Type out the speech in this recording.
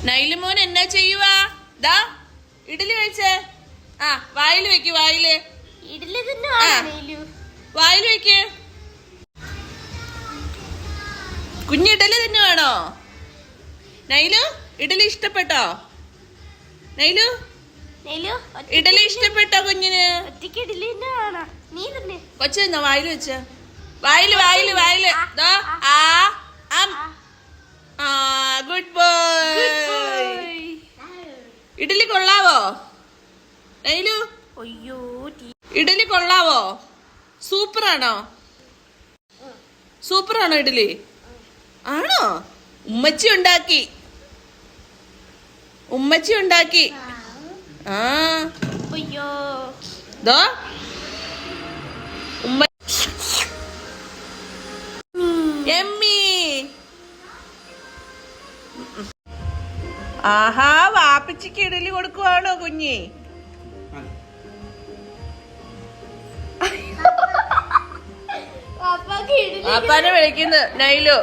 നൈലുമോൻ എന്നാ ചെയ്യുവാ? ദാ ഇഡലി കഴിച്ചേ. ആ വായില് വെക്ക്, വായില് വായില് വെക്ക്. കുഞ്ഞ് ഇഡലി തന്നെ വേണോ? നൈലു ഇഡലി ഇഷ്ടപ്പെട്ടോ? നൈലു ഇഡലി ഇഷ്ടപ്പെട്ടോ കുഞ്ഞിന്? കൊച്ചു തിന്നോ? വായില് വെച്ച വായില് വായില് വായില്. Good boy. ഇഡലി കൊള്ളാവോ നൈലു? ഇഡലി കൊള്ളാവോ? സൂപ്പറാണോ? സൂപ്പറാണോ ഇഡലി? ആണോ? ഉമ്മച്ചി ഉണ്ടാക്കി, ഉമ്മച്ചി ഉണ്ടാക്കി. ആ ദോ ഉമ്മ എമ്മി. ആഹാ വാപ്പച്ചിക്ക് ഇഡലി കൊടുക്കുവാണോ കുഞ്ഞി? വാപ്പാനെ വിളിക്കുന്നു നൈലു.